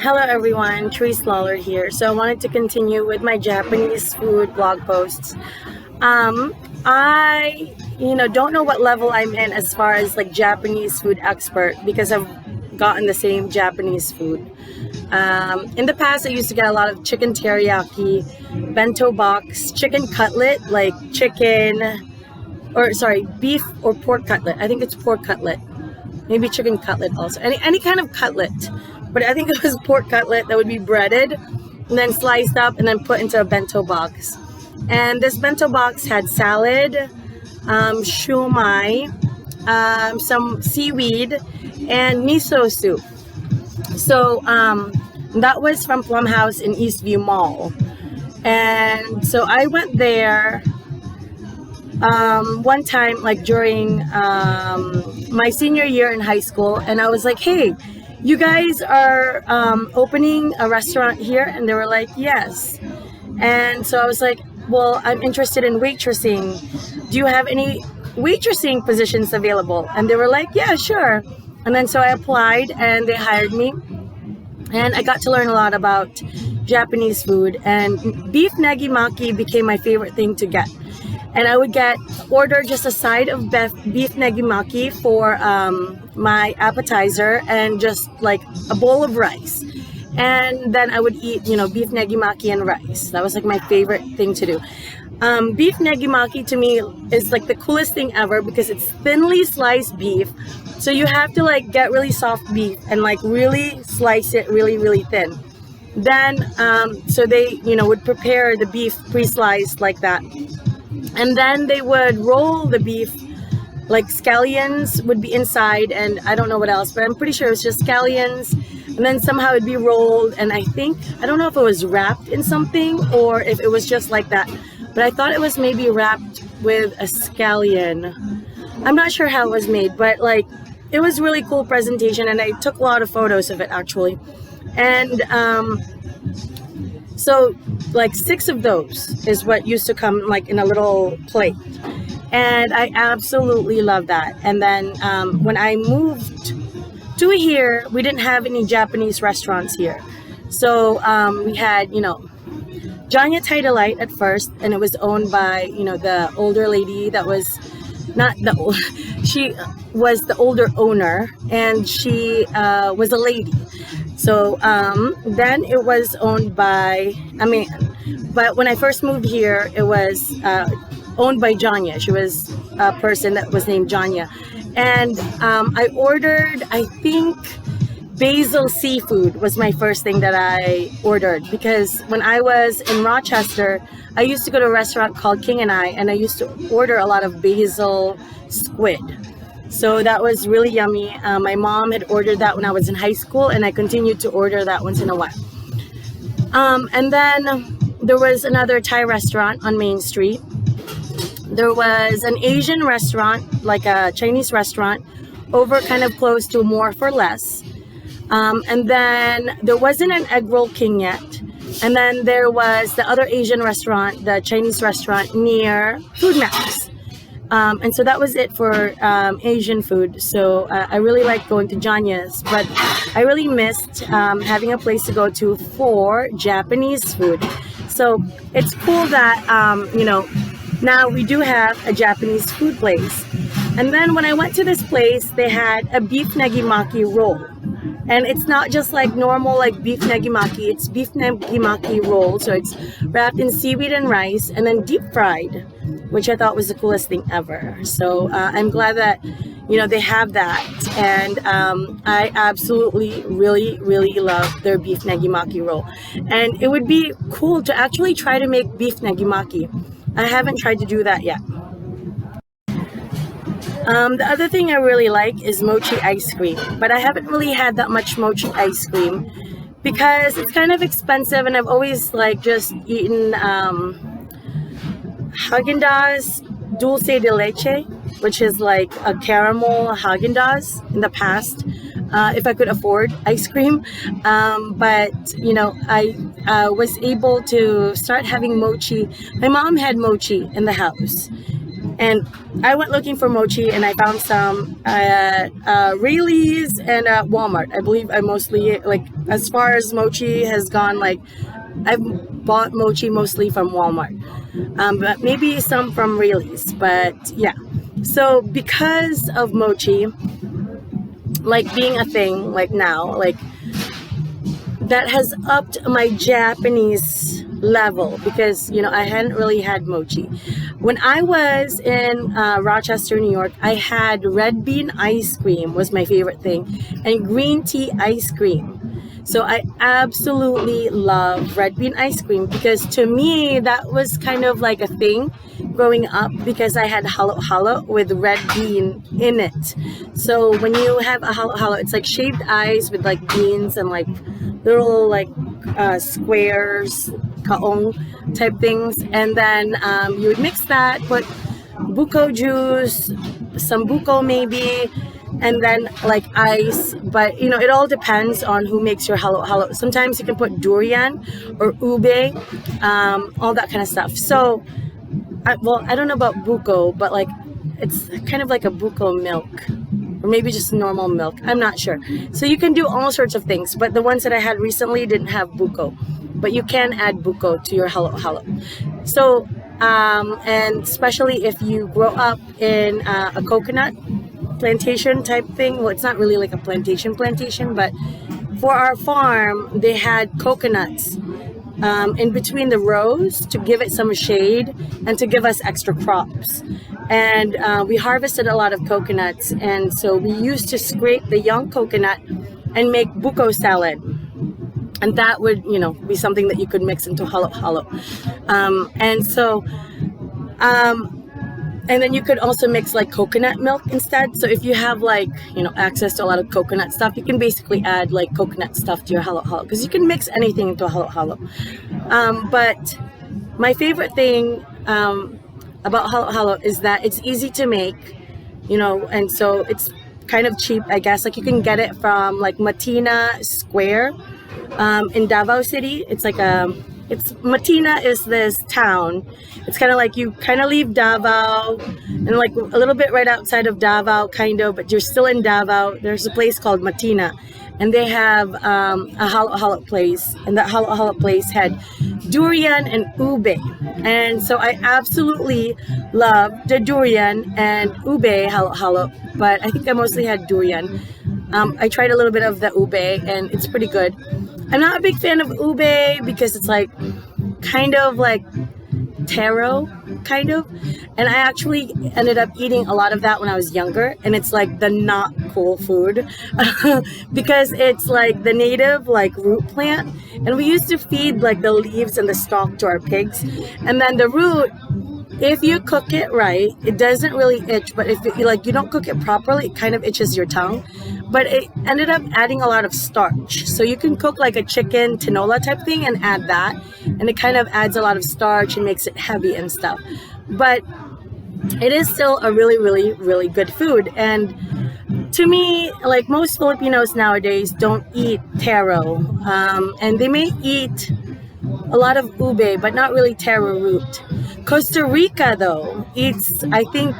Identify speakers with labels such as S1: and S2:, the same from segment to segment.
S1: Hello everyone, Therese Lawler here. So I wanted to continue with my Japanese food blog posts. I don't know what level I'm in as far as like Japanese food expert because I've gotten the same Japanese food. In the past, I used to get a lot of chicken teriyaki, bento box, chicken cutlet, like beef or pork cutlet. I think it's pork cutlet. Maybe chicken cutlet also. Any kind of cutlet. But I think it was pork cutlet that would be breaded and then sliced up and then put into a bento box. And this bento box had salad, shumai, some seaweed, and miso soup. So that was from Plum House in Eastview Mall. And so I went there one time, like during my senior year in high school, and I was like, hey, you guys are opening a restaurant here? And they were like, yes. And so I was like, well, I'm interested in waitressing. Do you have any waitressing positions available? And they were like, yeah, sure. And then so I applied and they hired me. And I got to learn a lot about Japanese food. And beef negimaki became my favorite thing to get. And I would order just a side of beef negimaki for my appetizer and just like a bowl of rice. And then I would eat, beef negimaki and rice. That was like my favorite thing to do. Beef negimaki to me is like the coolest thing ever because it's thinly sliced beef. So you have to like get really soft beef and like really slice it really, really thin. Then, so they, would prepare the beef pre-sliced like that. And then they would roll the beef, like scallions would be inside, and I don't know what else, but I'm pretty sure it was just scallions. And then somehow it'd be rolled, and I don't know if it was wrapped in something or if it was just like that. But I thought it was maybe wrapped with a scallion. I'm not sure how it was made, but like it was really cool presentation, and I took a lot of photos of it actually. And so like 6 of those is what used to come like in a little plate. And I absolutely love that. And then when I moved to here, we didn't have any Japanese restaurants here. So we had, Janya Tidalite at first, and it was owned by, the older lady that was not the old, she was the older owner, and she was a lady. So then it was owned by a man. But when I first moved here, it was owned by Janya. She was a person that was named Janya. And I ordered, I think, basil seafood was my first thing that I ordered. Because when I was in Rochester, I used to go to a restaurant called King and I used to order a lot of basil squid. So that was really yummy. My mom had ordered that when I was in high school, and I continued to order that once in a while. And then there was another Thai restaurant on Main Street. There was an Asian restaurant, like a Chinese restaurant, over kind of close to More for Less. And then there wasn't an Egg Roll King yet. And then there was the other Asian restaurant, the Chinese restaurant near Food Max. And so that was it for Asian food. So I really liked going to Janya's, but I really missed having a place to go to for Japanese food. So it's cool that, now we do have a Japanese food place. And then when I went to this place, they had a beef negimaki roll. And it's not just like normal like beef negimaki, it's beef negimaki roll. So it's wrapped in seaweed and rice and then deep fried, which I thought was the coolest thing ever. So I'm glad that, they have that. And I absolutely, really, really love their beef negimaki roll. And it would be cool to actually try to make beef negimaki. I haven't tried to do that yet. The other thing I really like is mochi ice cream, but I haven't really had that much mochi ice cream because it's kind of expensive, and I've always like just eaten Haagen-Dazs Dulce de Leche, which is like a caramel Haagen-Dazs in the past, if I could afford ice cream. But I was able to start having mochi. My mom had mochi in the house. And I went looking for mochi, and I found some at Rayleigh's and at Walmart. I believe I mostly, like, as far as mochi has gone, like, I've bought mochi mostly from Walmart, but maybe some from Rayleigh's. But yeah, so because of mochi, like, being a thing, like, now, like, that has upped my Japanese level, because I hadn't really had mochi. When I was in Rochester, New York, I had red bean ice cream was my favorite thing, and green tea ice cream. So I absolutely love red bean ice cream, because to me that was kind of like a thing growing up, because I had halo halo with red bean in it. So when you have a halo halo, it's like shaved ice with like beans and like little like squares, kaong type things, and then you would mix that, put buko juice, some buko maybe, and then like ice. But it all depends on who makes your halo halo. Sometimes you can put durian or ube, all that kind of stuff. So I don't know about buko, but like it's kind of like a buko milk, or maybe just normal milk. I'm not sure. So you can do all sorts of things, but the ones that I had recently didn't have buko, but you can add buko to your halo halo. So and especially if you grow up in a coconut plantation type thing. Well, it's not really like a plantation, but for our farm they had coconuts in between the rows to give it some shade and to give us extra crops. And we harvested a lot of coconuts, and so we used to scrape the young coconut and make buko salad, and that would be something that you could mix into halo halo. And then you could also mix like coconut milk instead. So if you have like, access to a lot of coconut stuff, you can basically add like coconut stuff to your halo halo, because you can mix anything into a halo halo. But my favorite thing about halo halo is that it's easy to make, and so it's kind of cheap, I guess. Like you can get it from like Matina Square in Davao City. Matina is this town. It's kind of like you kind of leave Davao and like a little bit right outside of Davao, kind of, but you're still in Davao. There's a place called Matina, and they have a halo halo place, and that halo halo place had durian and ube, and so I absolutely love the durian and ube halo halo, but I think I mostly had durian. I tried a little bit of the ube, and it's pretty good. I'm not a big fan of ube because it's like kind of like taro, kind of, and I actually ended up eating a lot of that when I was younger, and it's like the not cool food because it's like the native like root plant, and we used to feed like the leaves and the stalk to our pigs, and then the root, if you cook it right, it doesn't really itch, but if you don't cook it properly, it kind of itches your tongue. But it ended up adding a lot of starch. So you can cook like a chicken tinola type thing and add that, and it kind of adds a lot of starch and makes it heavy and stuff. But it is still a really, really, really good food. And to me, like most Filipinos nowadays don't eat taro, and they may eat a lot of ube, but not really taro root. Costa Rica though eats, I think,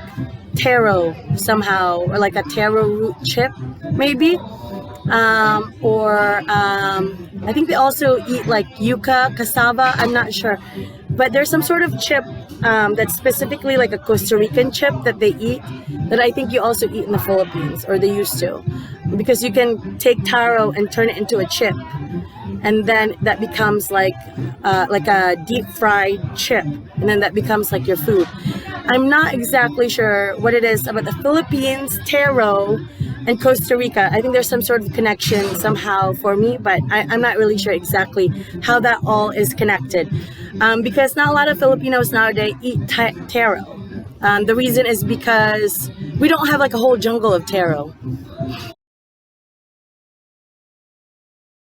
S1: taro somehow, or like a taro root chip maybe, or I think they also eat like yuca, cassava, I'm not sure, but there's some sort of chip that's specifically like a Costa Rican chip that they eat, that I think you also eat in the Philippines, or they used to, because you can take taro and turn it into a chip, and then that becomes like a deep fried chip, and then that becomes like your food. I'm not exactly sure what it is about the Philippines, taro, and Costa Rica. I think there's some sort of connection somehow for me, but I'm not really sure exactly how that all is connected, because not a lot of Filipinos nowadays eat taro. The reason is because we don't have like a whole jungle of taro.